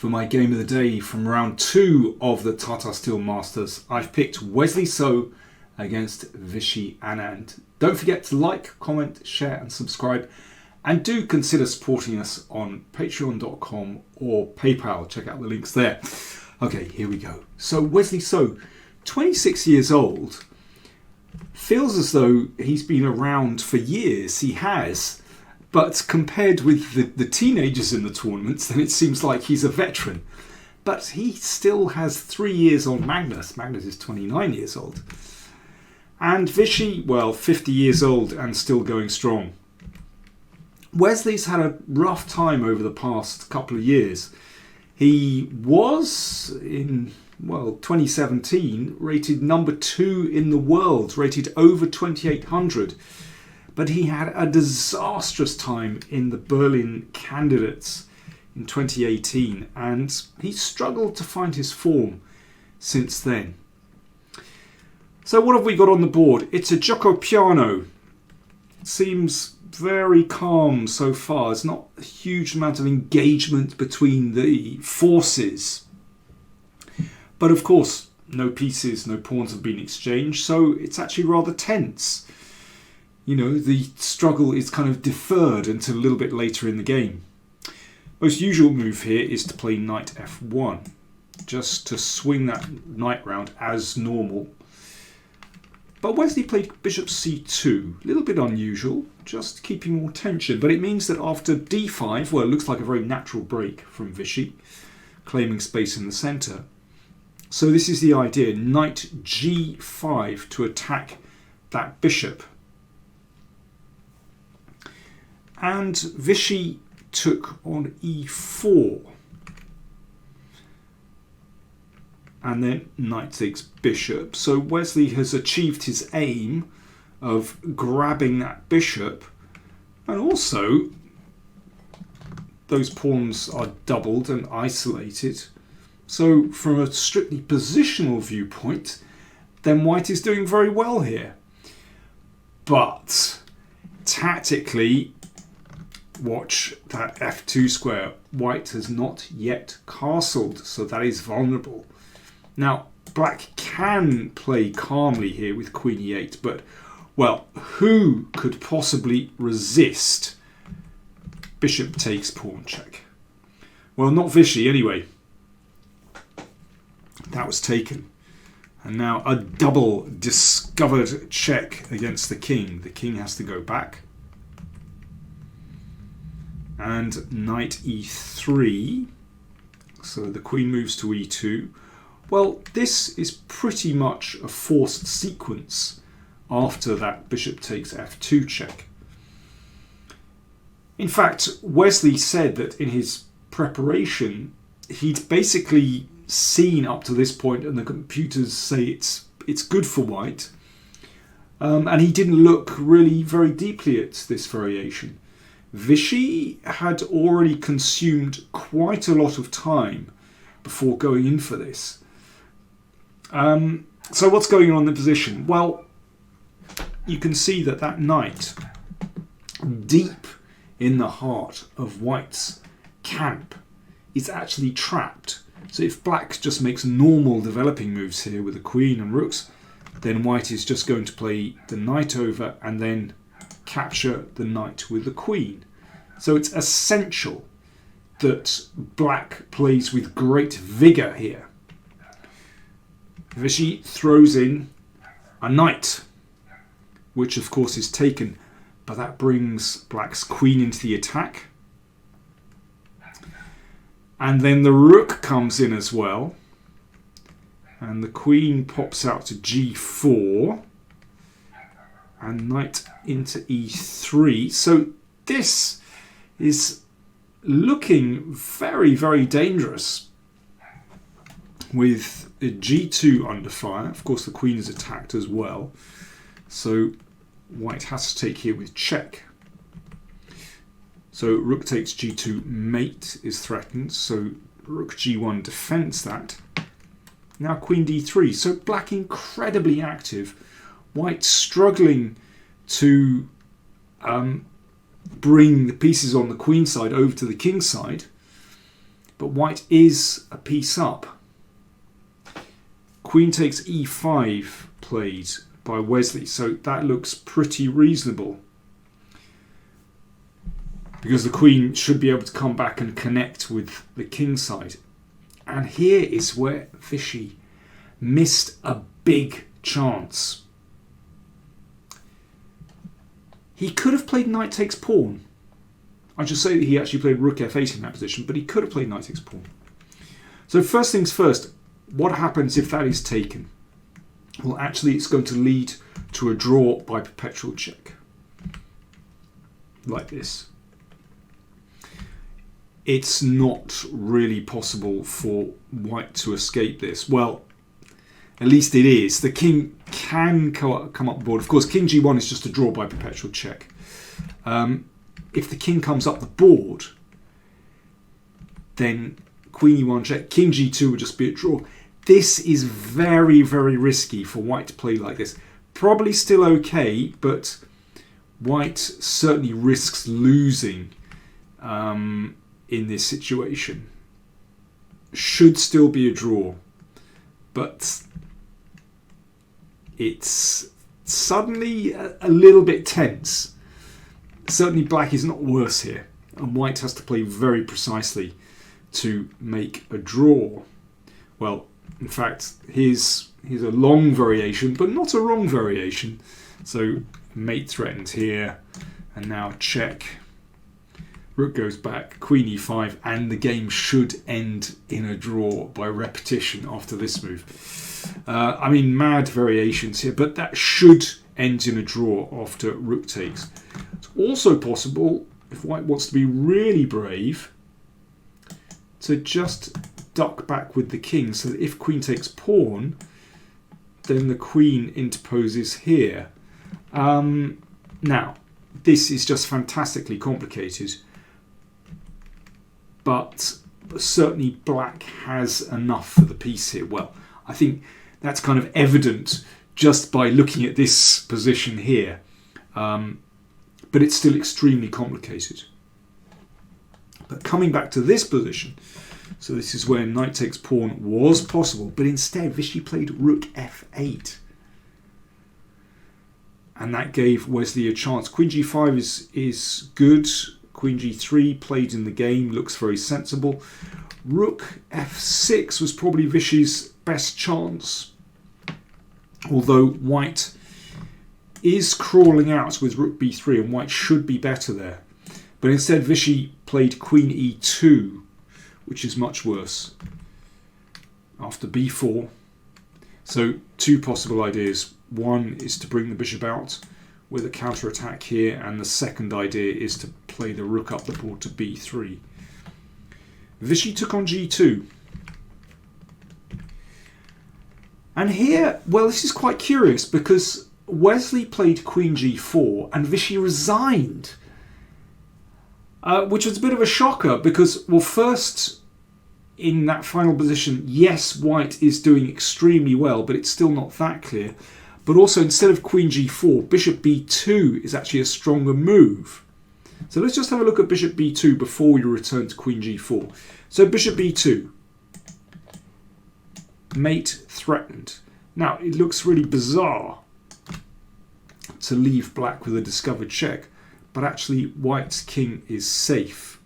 For my game of the day from round 2 of the Tata Steel Masters, I've picked Wesley So against Vishy Anand. Don't forget to like, comment, share and subscribe. And do consider supporting us on patreon.com or PayPal. Check out the links there. Okay, here we go. So Wesley So, 26 years old, feels as though he's been around for years. He has. But compared with the teenagers in the tournaments, then it seems like he's a veteran. But he still has 3 years on Magnus. Magnus is 29 years old. And Vishy, well, 50 years old and still going strong. Wesley's had a rough time over the past couple of years. He was, in 2017, rated number 2 in the world, rated over 2,800. But he had a disastrous time in the Berlin Candidates in 2018, and he's struggled to find his form since then. So what have we got on the board? It's a gioco piano. It seems very calm so far. There's not a huge amount of engagement between the forces. But of course, no pieces, no pawns have been exchanged, so it's actually rather tense. You know, the struggle is kind of deferred until a little bit later in the game. Most usual move here is to play knight f1, just to swing that knight round as normal. But Wesley played bishop c2, a little bit unusual, just keeping more tension. But it means that after d5, well, it looks like a very natural break from Vishy, claiming space in the centre. So this is the idea, knight g5 to attack that bishop. And Vishy took on e4. And then knight takes bishop. So Wesley has achieved his aim of grabbing that bishop. And also, those pawns are doubled and isolated. So from a strictly positional viewpoint, then white is doing very well here. But tactically, watch that f2 square. White has not yet castled, so that is vulnerable. Now, black can play calmly here with queen e8, but, well, who could possibly resist bishop takes pawn check? Well, not Vishy anyway. That was taken. And now a double discovered check against the king. The king has to go back. And knight e3. So the queen moves to e2. Well, this is pretty much a forced sequence after that bishop takes f2 check. In fact, Wesley said that in his preparation, he'd basically seen up to this point, and the computers say it's good for white, and he didn't look really very deeply at this variation. Vishy had already consumed quite a lot of time before going in for this. So what's going on in the position? Well, you can see that knight, deep in the heart of white's camp, is actually trapped. So if black just makes normal developing moves here with the queen and rooks, then white is just going to play the knight over and then capture the knight with the queen. So it's essential that black plays with great vigour here. Vishy throws in a knight, which of course is taken, but that brings black's queen into the attack. And then the rook comes in as well, and the queen pops out to g4, and knight into e3. So this is looking very, very dangerous with g2 under fire. Of course, the queen is attacked as well. So white has to take here with check. So rook takes g2, mate is threatened. So rook g1 defends that. Now queen d3. So black incredibly active. White struggling to bring the pieces on the queen side over to the king side. but white is a piece up. Queen takes e5 played by Wesley, so that looks pretty reasonable, because the queen should be able to come back and connect with the king side. And here is where Vishy missed a big chance. He could have played knight takes pawn. I should say that he actually played rook f8 in that position, but he could have played knight takes pawn. So first things first, what happens if that is taken? Well, actually it's going to lead to a draw by perpetual check. Like this. It's not really possible for white to escape this. Well, at least it is. The king can come up the board. Of course, king g1 is just a draw by perpetual check. If the king comes up the board, then queen e1 check, king g2 would just be a draw. This is very, very risky for white to play like this. Probably still okay, but white certainly risks losing in this situation. Should still be a draw, but it's suddenly a little bit tense. Certainly black is not worse here, and white has to play very precisely to make a draw. Well, in fact, here's a long variation, but not a wrong variation. So mate threatened here, and now check. Rook goes back, queen e5, and the game should end in a draw by repetition after this move. I mean, mad variations here, but that should end in a draw after rook takes. It's also possible, if white wants to be really brave, to just duck back with the king, so that if queen takes pawn, then the queen interposes here. Now, this is just fantastically complicated, but certainly black has enough for the piece here. Well, I think that's kind of evident just by looking at this position here, but it's still extremely complicated. But coming back to this position, so this is where knight takes pawn was possible, but instead Vishy played rook f8. And that gave Wesley a chance. Queen g5 is good. Queen g3 played in the game, looks very sensible. Rook f6 was probably Vishy's best chance, although white is crawling out with rook b3 and white should be better there. But instead Vishy played queen e2, which is much worse, after b4. So two possible ideas. One is to bring the bishop out with a counter-attack here, and the second idea is to play the rook up the board to b3. Vishy took on g2. And here, well, this is quite curious, because Wesley played queen g4 and Vishy resigned, which was a bit of a shocker, because, well, first, in that final position, yes, white is doing extremely well, but it's still not that clear. But also, instead of queen g4, bishop b2 is actually a stronger move. So let's just have a look at bishop b2 before we return to queen g4. So bishop b2, mate threatened. Now, it looks really bizarre to leave black with a discovered check, but actually white's king is safe.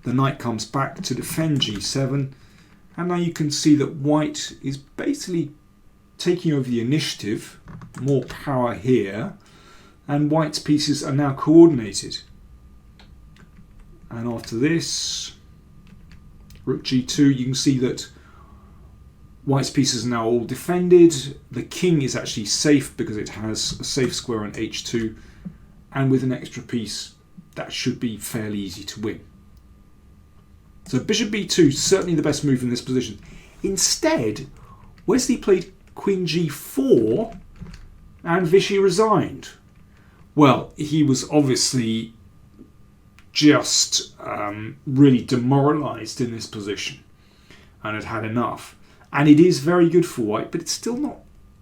The knight comes back to defend g7. And now you can see that white is basically taking over the initiative, more power here, and white's pieces are now coordinated. And after this, rook g2, you can see that white's pieces are now all defended. The king is actually safe because it has a safe square on h2, and with an extra piece, that should be fairly easy to win. So bishop b2 is certainly the best move in this position. Instead, Wesley played queen g4 and Vishy resigned. Well, he was obviously just really demoralised in this position and had had enough. And it is very good for white, but it's still not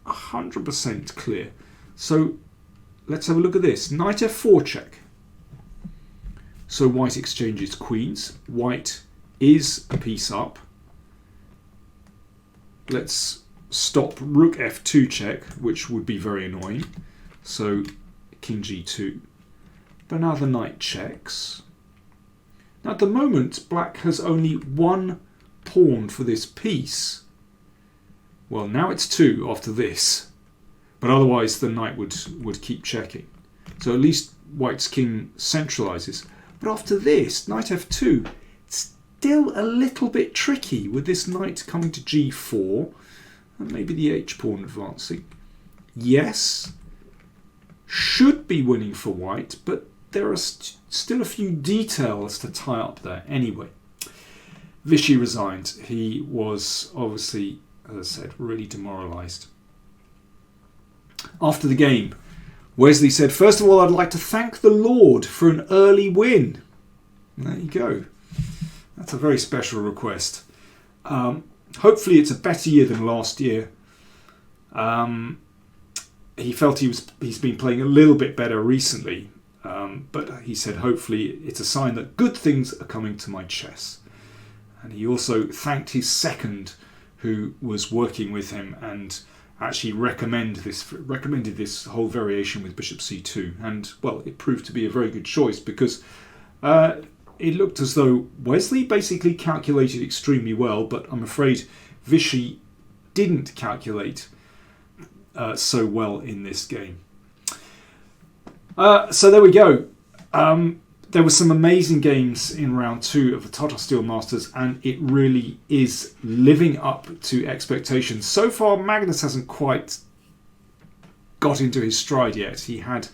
100% clear. So let's have a look at this. Knight f4 check. So white exchanges queens. White is a piece up. Let's stop rook f2 check, which would be very annoying. So king g2. But now the knight checks. Now at the moment, black has only one pawn for this piece. Well, now it's two after this. But otherwise the knight would keep checking. So at least white's king centralizes. But after this, knight f2, it's still a little bit tricky with this knight coming to g4. And maybe the h-pawn advancing. Yes, should be winning for white, but there are still a few details to tie up there. Anyway, Vishy resigned. He was obviously, as I said, really demoralised. After the game, Wesley said, "First of all, I'd like to thank the Lord for an early win." And there you go. That's a very special request. Hopefully it's a better year than last year. He felt he's been playing a little bit better recently. But he said, hopefully it's a sign that good things are coming to my chess. And he also thanked his second, who was working with him and actually recommended this whole variation with bishop c2. And, well, it proved to be a very good choice because it looked as though Wesley basically calculated extremely well, but I'm afraid Vishy didn't calculate so well in this game. So there we go. There were some amazing games in round 2 of the Tata Steel Masters, and it really is living up to expectations. So far, Magnus hasn't quite got into his stride yet. He had a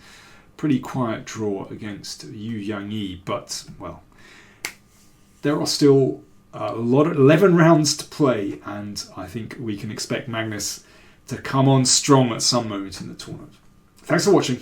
pretty quiet draw against Yu Yangyi, but, well, there are still 11 rounds to play, and I think we can expect Magnus to come on strong at some moment in the tournament. Thanks for watching.